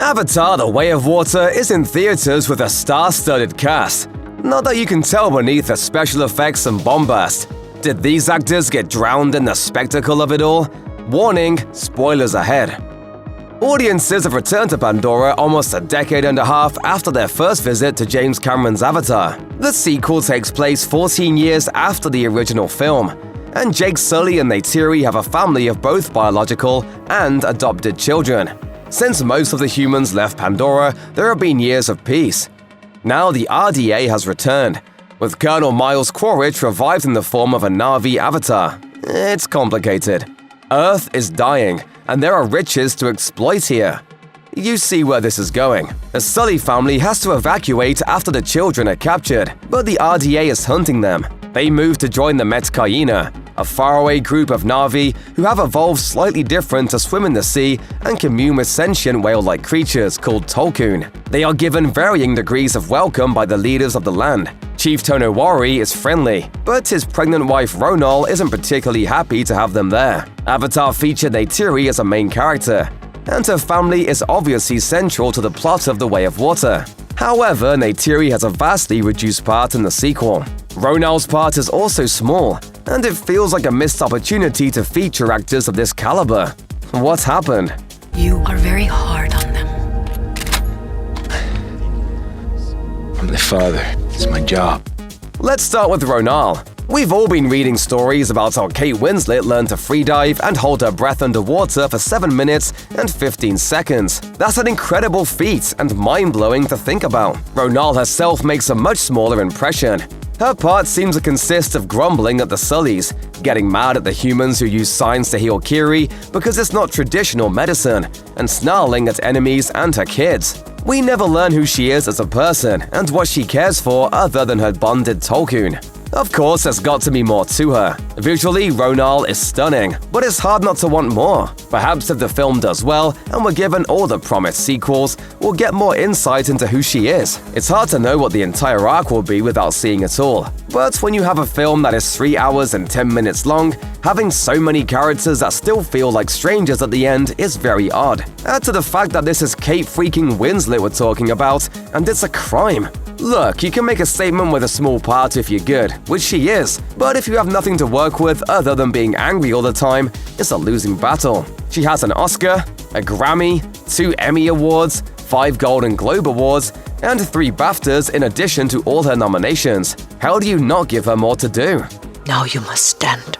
Avatar: The Way of Water is in theaters with a star-studded cast. Not that you can tell beneath the special effects and bombast. Did these actors get drowned in the spectacle of it all? Warning, spoilers ahead. Audiences have returned to Pandora almost a decade and a half after their first visit to James Cameron's Avatar. The sequel takes place 14 years after the original film, and Jake Sully and Neytiri have a family of both biological and adopted children. Since most of the humans left Pandora, there have been years of peace. Now the RDA has returned, with Colonel Miles Quaritch revived in the form of a Na'vi avatar. It's complicated. Earth is dying, and there are riches to exploit here. You see where this is going. The Sully family has to evacuate after the children are captured, but the RDA is hunting them. They move to join the Metkayina, a faraway group of Na'vi who have evolved slightly different to swim in the sea and commune with sentient whale-like creatures called Tolkun. They are given varying degrees of welcome by the leaders of the land. Chief Tonowari is friendly, but his pregnant wife Ronal isn't particularly happy to have them there. Avatar featured Neytiri as a main character, and her family is obviously central to the plot of The Way of Water. However, Neytiri has a vastly reduced part in the sequel. Ronal's part is also small, and it feels like a missed opportunity to feature actors of this caliber. What happened? You are very hard on them. I'm their father. It's my job. Let's start with Ronal. We've all been reading stories about how Kate Winslet learned to freedive and hold her breath underwater for 7 minutes and 15 seconds. That's an incredible feat and mind-blowing to think about. Ronal herself makes a much smaller impression. Her part seems to consist of grumbling at the Sullys, getting mad at the humans who use signs to heal Kiri because it's not traditional medicine, and snarling at enemies and her kids. We never learn who she is as a person and what she cares for other than her bonded Tolkun. Of course, there's got to be more to her. Visually, Ronal is stunning, but it's hard not to want more. Perhaps if the film does well and we're given all the promised sequels, we'll get more insight into who she is. It's hard to know what the entire arc will be without seeing it all. But when you have a film that is 3 hours and 10 minutes long, having so many characters that still feel like strangers at the end is very odd. Add to the fact that this is Kate freaking Winslet we're talking about, and it's a crime. Look, you can make a statement with a small part if you're good, which she is, but if you have nothing to work with other than being angry all the time, it's a losing battle. She has an Oscar, a Grammy, 2 Emmy Awards, 5 Golden Globe Awards, and 3 BAFTAs in addition to all her nominations. How do you not give her more to do? Now you must stand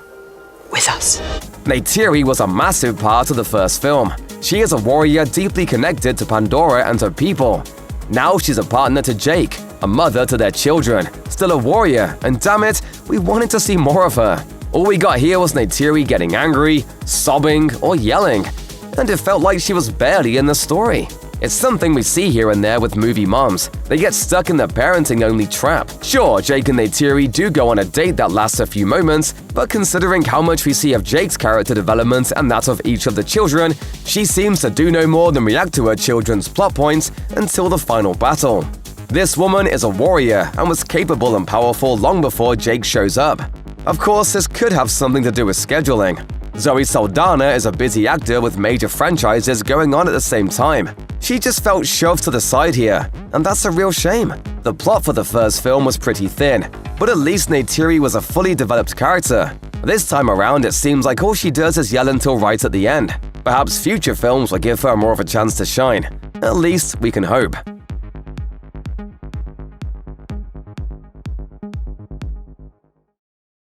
with us. Neytiri was a massive part of the first film. She is a warrior deeply connected to Pandora and her people. Now she's a partner to Jake, a mother to their children, still a warrior, and damn it, we wanted to see more of her. All we got here was Neytiri getting angry, sobbing, or yelling, and it felt like she was barely in the story. It's something we see here and there with movie moms. They get stuck in the parenting-only trap. Sure, Jake and Neytiri do go on a date that lasts a few moments, but considering how much we see of Jake's character development and that of each of the children, she seems to do no more than react to her children's plot points until the final battle. This woman is a warrior and was capable and powerful long before Jake shows up. Of course, this could have something to do with scheduling. Zoe Saldana is a busy actor with major franchises going on at the same time. She just felt shoved to the side here, and that's a real shame. The plot for the first film was pretty thin, but at least Neytiri was a fully developed character. This time around, it seems like all she does is yell until right at the end. Perhaps future films will give her more of a chance to shine. At least we can hope.